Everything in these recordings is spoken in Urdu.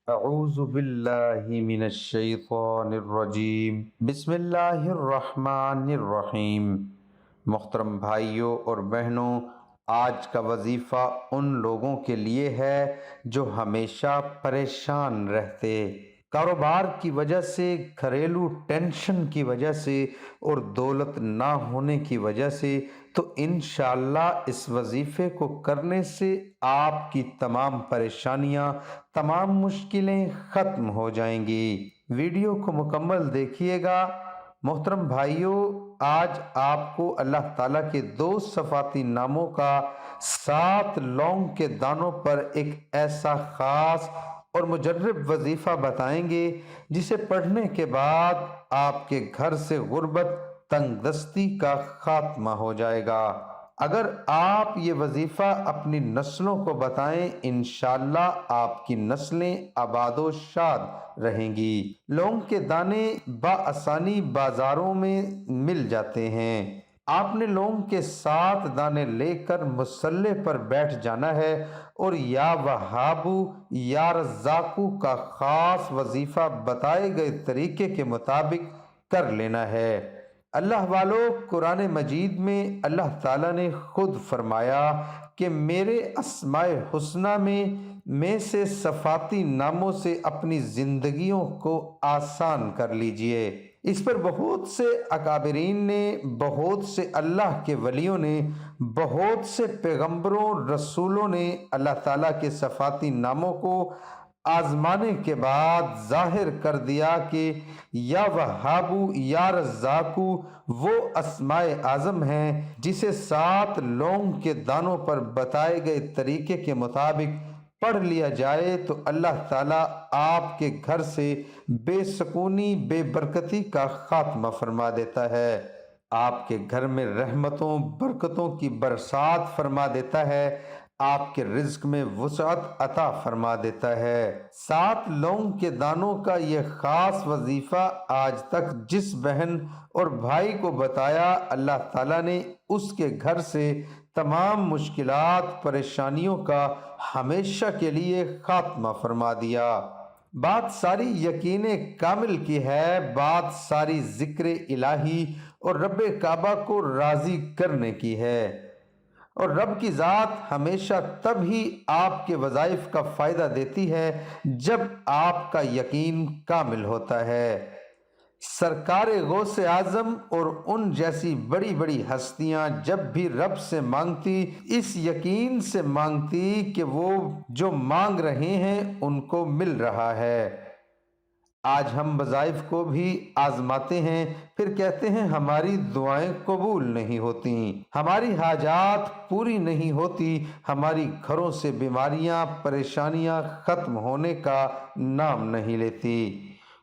اعوذ باللہ من الشیطان الرجیم، بسم اللہ الرحمن الرحیم۔ محترم بھائیوں اور بہنوں، آج کا وظیفہ ان لوگوں کے لیے ہے جو ہمیشہ پریشان رہتے، کاروبار کی وجہ سے، گھریلو ٹینشن کی وجہ سے اور دولت نہ ہونے کی وجہ سے۔ تو انشاءاللہ اس وظیفے کو کرنے سے آپ کی تمام پریشانیاں، تمام مشکلیں ختم ہو جائیں گی۔ ویڈیو کو مکمل دیکھیے گا۔ محترم بھائیوں، آج آپ کو اللہ تعالیٰ کے 2 صفاتی ناموں کا 7 لونگ کے دانوں پر ایک ایسا خاص اور مجرب وظیفہ بتائیں گے جسے پڑھنے کے بعد آپ کے گھر سے غربت، تنگ دستی کا خاتمہ ہو جائے گا۔ اگر آپ یہ وظیفہ اپنی نسلوں کو بتائیں، انشاءاللہ آپ کی نسلیں آباد و شاد رہیں گی۔ لونگ کے دانے بآسانی بازاروں میں مل جاتے ہیں۔ آپ نے لونگ کے 7 دانے لے کر مصلے پر بیٹھ جانا ہے اور یا وہابو یا رزاقو کا خاص وظیفہ بتائے گئے طریقے کے مطابق کر لینا ہے۔ اللہ والو، قرآن مجید میں اللہ تعالیٰ نے خود فرمایا کہ میرے اسماء حسنہ میں سے صفاتی ناموں سے اپنی زندگیوں کو آسان کر لیجئے۔ اس پر بہت سے اکابرین نے، بہت سے اللہ کے ولیوں نے، بہت سے پیغمبروں رسولوں نے اللہ تعالیٰ کے صفاتی ناموں کو آزمانے کے بعد ظاہر کر دیا کہ یا وہابو یا رزاقو وہ اسماء اعظم ہیں جسے 7 لونگ کے دانوں پر بتائے گئے طریقے کے مطابق پڑھ لیا جائے تو اللہ تعالیٰ آپ کے گھر سے بے سکونی، بے برکتی کا خاتمہ فرما دیتا ہے، آپ کے گھر میں رحمتوں، برکتوں کی برسات فرما دیتا ہے، آپ کے رزق میں وسعت عطا فرما دیتا ہے۔ 7 لونگ کے دانوں کا یہ خاص وظیفہ آج تک جس بہن اور بھائی کو بتایا، اللہ تعالیٰ نے اس کے گھر سے تمام مشکلات، پریشانیوں کا ہمیشہ کے لیے خاتمہ فرما دیا۔ بات ساری یقین کامل کی ہے، بات ساری ذکر الہی اور رب کعبہ کو راضی کرنے کی ہے، اور رب کی ذات ہمیشہ تب ہی آپ کے وظائف کا فائدہ دیتی ہے جب آپ کا یقین کامل ہوتا ہے۔ سرکار غوث اعظم اور ان جیسی بڑی بڑی ہستیاں جب بھی رب سے مانگتی، اس یقین سے مانگتی کہ وہ جو مانگ رہے ہیں ان کو مل رہا ہے۔ آج ہم وظائف کو بھی آزماتے ہیں، پھر کہتے ہیں ہماری دعائیں قبول نہیں ہوتی، ہماری حاجات پوری نہیں ہوتی، ہماری گھروں سے بیماریاں، پریشانیاں ختم ہونے کا نام نہیں لیتی۔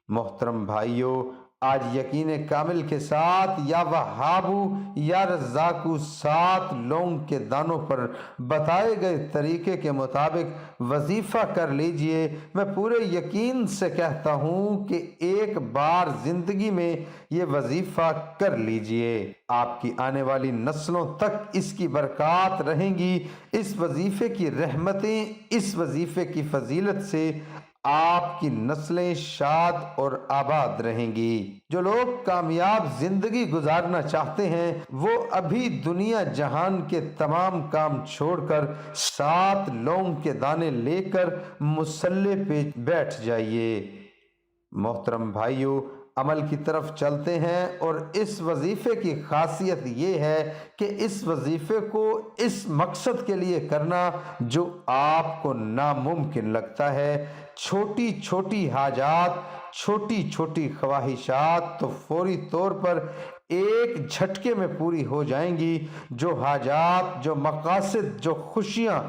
محترم بھائیوں، آج یقین کامل کے ساتھ یا وہابو یا رزاقو 7 لونگ کے دانوں پر بتائے گئے طریقے کے مطابق وظیفہ کر لیجئے۔ میں پورے یقین سے کہتا ہوں کہ ایک بار زندگی میں یہ وظیفہ کر لیجئے، آپ کی آنے والی نسلوں تک اس کی برکات رہیں گی۔ اس وظیفے کی رحمتیں، اس وظیفے کی فضیلت سے آپ کی نسلیں شاد اور آباد رہیں گی۔ جو لوگ کامیاب زندگی گزارنا چاہتے ہیں وہ ابھی دنیا جہان کے تمام کام چھوڑ کر 7 لونگ کے دانے لے کر مصلے پہ بیٹھ جائیے۔ محترم بھائیوں، عمل کی طرف چلتے ہیں، اور اس وظیفے کی خاصیت یہ ہے کہ اس وظیفے کو اس مقصد کے لیے کرنا جو آپ کو ناممکن لگتا ہے۔ چھوٹی چھوٹی حاجات، چھوٹی چھوٹی خواہشات تو فوری طور پر ایک جھٹکے میں پوری ہو جائیں گی۔ جو حاجات، جو مقاصد، جو خوشیاں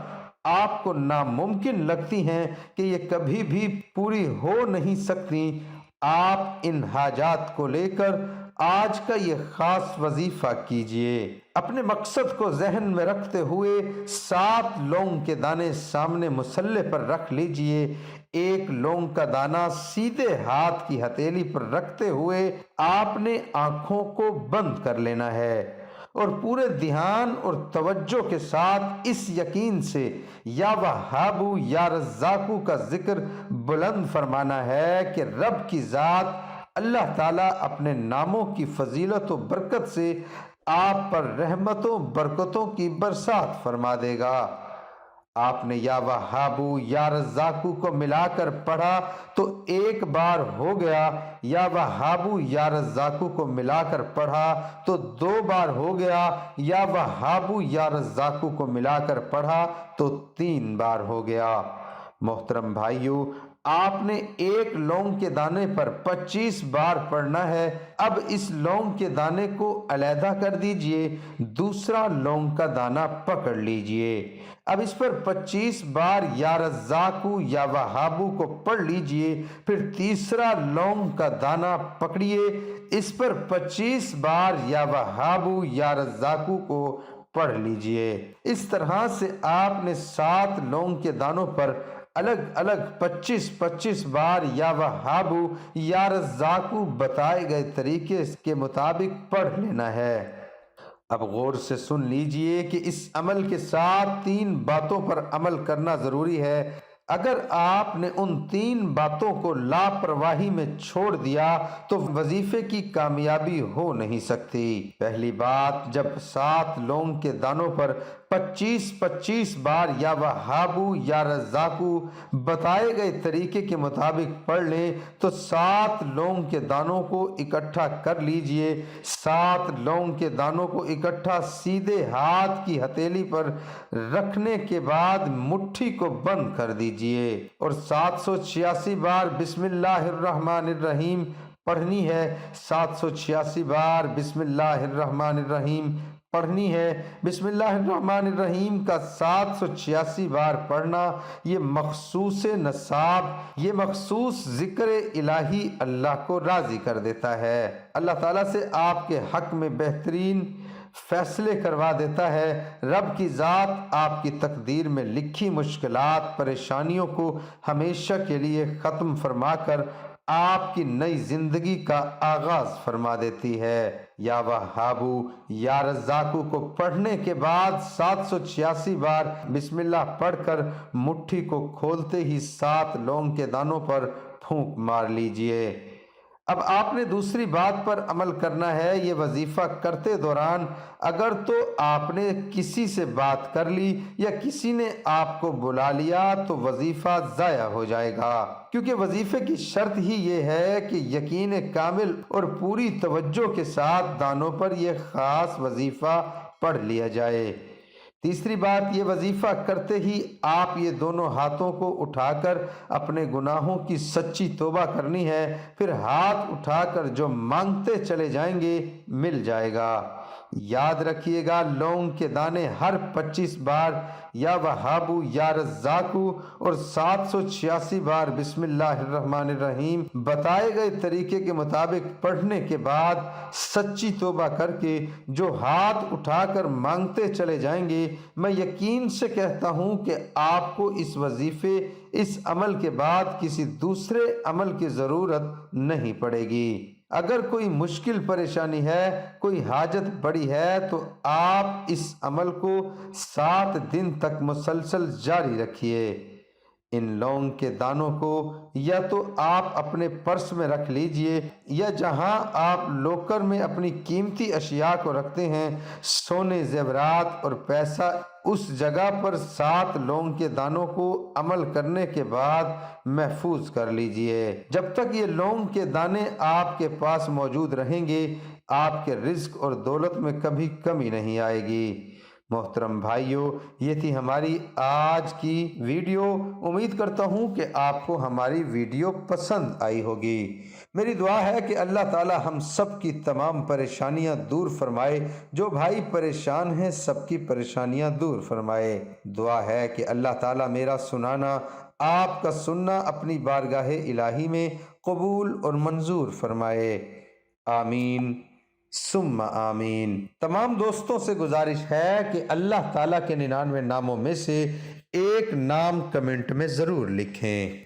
آپ کو ناممکن لگتی ہیں کہ یہ کبھی بھی پوری ہو نہیں سکتی، آپ ان حاجات کو لے کر آج کا یہ خاص وظیفہ کیجئے۔ اپنے مقصد کو ذہن میں رکھتے ہوئے 7 لونگ کے دانے سامنے مصلے پر رکھ لیجئے۔ ایک لونگ کا دانہ سیدھے ہاتھ کی ہتھیلی پر رکھتے ہوئے آپ نے آنکھوں کو بند کر لینا ہے اور پورے دھیان اور توجہ کے ساتھ اس یقین سے یا وہابو یا رزاقو کا ذکر بلند فرمانا ہے کہ رب کی ذات اللہ تعالیٰ اپنے ناموں کی فضیلت و برکت سے آپ پر رحمتوں برکتوں کی برسات فرما دے گا۔ آپ نے یا وہابو یا رزاقو کو ملا کر پڑھا تو ایک بار ہو گیا، یا وہابو یا رزاقو کو ملا کر پڑھا تو دو بار ہو گیا، یا وہابو یا رزاقو کو ملا کر پڑھا تو تین بار ہو گیا۔ محترم بھائیو، آپ نے ایک لونگ کے دانے پر 25 بار پڑھنا ہے۔ اب اس لونگ کے دانے کو علیحدہ کر دیجئے، دوسرا لونگ کا دانہ پکڑ لیجئے۔ اب اس پر 25 بار یا رزاقو یا وہابو کو پڑھ لیجئے، پھر تیسرا لونگ کا دانہ پکڑیے، اس پر 25 بار یا وہابو یا رزاقو کو پڑھ لیجئے۔ اس طرح سے آپ نے 7 لونگ کے دانوں پر الگ الگ 25 بار یا وہابو یا رزاقو بتائے گئے طریقے کے مطابق پڑھ لینا ہے۔ اب غور سے سن لیجئے کہ اس عمل کے ساتھ 3 باتوں پر عمل کرنا ضروری ہے۔ اگر آپ نے ان 3 باتوں کو لاپرواہی میں چھوڑ دیا تو وظیفے کی کامیابی ہو نہیں سکتی۔ پہلی بات، جب 7 لونگ کے دانوں پر 25 بار یا وہابو یا رزاقو بتائے گئے طریقے کے مطابق پڑھ لیں تو 7 لونگ کے دانوں کو اکٹھا کر لیجئے۔ 7 لونگ کے دانوں کو اکٹھا سیدھے ہاتھ کی ہتھیلی پر رکھنے کے بعد مٹھی کو بند کر دیجئے اور 786 بار بسم اللہ الرحمن الرحیم پڑھنی ہے۔ 786 بار بسم اللہ الرحمن الرحیم پڑھنی ہے۔ بسم اللہ الرحمن الرحیم کا 786 بار پڑھنا یہ مخصوص نصاب، یہ مخصوص ذکر الہی اللہ کو راضی کر دیتا ہے، اللہ تعالیٰ سے آپ کے حق میں بہترین فیصلے کروا دیتا ہے۔ رب کی ذات آپ کی تقدیر میں لکھی مشکلات پریشانیوں کو ہمیشہ کے لیے ختم فرما کر آپ کی نئی زندگی کا آغاز فرما دیتی ہے۔ یا وہابو یا رزاقو کو پڑھنے کے بعد 786 بار بسم اللہ پڑھ کر مٹھی کو کھولتے ہی 7 لونگ کے دانوں پر پھونک مار لیجئے۔ اب آپ نے دوسری بات پر عمل کرنا ہے۔ یہ وظیفہ کرتے دوران اگر تو آپ نے کسی سے بات کر لی یا کسی نے آپ کو بلا لیا تو وظیفہ ضائع ہو جائے گا، کیونکہ وظیفے کی شرط ہی یہ ہے کہ یقین کامل اور پوری توجہ کے ساتھ دانوں پر یہ خاص وظیفہ پڑھ لیا جائے۔ تیسری بات، یہ وظیفہ کرتے ہی آپ یہ دونوں ہاتھوں کو اٹھا کر اپنے گناہوں کی سچی توبہ کرنی ہے، پھر ہاتھ اٹھا کر جو مانگتے چلے جائیں گے مل جائے گا۔ یاد رکھیے گا، لونگ کے دانے ہر 25 بار یا وہابو یا رزاقو اور 786 بار بسم اللہ الرحمن الرحیم بتائے گئے طریقے کے مطابق پڑھنے کے بعد سچی توبہ کر کے جو ہاتھ اٹھا کر مانگتے چلے جائیں گے، میں یقین سے کہتا ہوں کہ آپ کو اس وظیفے، اس عمل کے بعد کسی دوسرے عمل کی ضرورت نہیں پڑے گی۔ اگر کوئی مشکل پریشانی ہے، کوئی حاجت بڑی ہے تو آپ اس عمل کو 7 دن تک مسلسل جاری رکھیے۔ ان لونگ کے دانوں کو یا تو آپ اپنے پرس میں رکھ لیجئے یا جہاں آپ لوکر میں اپنی قیمتی اشیاء کو رکھتے ہیں، سونے، زیورات اور پیسہ، اس جگہ پر 7 لونگ کے دانوں کو عمل کرنے کے بعد محفوظ کر لیجئے۔ جب تک یہ لونگ کے دانے آپ کے پاس موجود رہیں گے، آپ کے رزق اور دولت میں کبھی کمی نہیں آئے گی۔ محترم بھائیو، یہ تھی ہماری آج کی ویڈیو۔ امید کرتا ہوں کہ آپ کو ہماری ویڈیو پسند آئی ہوگی۔ میری دعا ہے کہ اللہ تعالی ہم سب کی تمام پریشانیاں دور فرمائے۔ جو بھائی پریشان ہیں سب کی پریشانیاں دور فرمائے۔ دعا ہے کہ اللہ تعالی میرا سنانا، آپ کا سننا اپنی بارگاہ الہی میں قبول اور منظور فرمائے۔ آمین ثم آمین۔ تمام دوستوں سے گزارش ہے کہ اللہ تعالیٰ کے 99 ناموں میں سے ایک نام کمنٹ میں ضرور لکھیں۔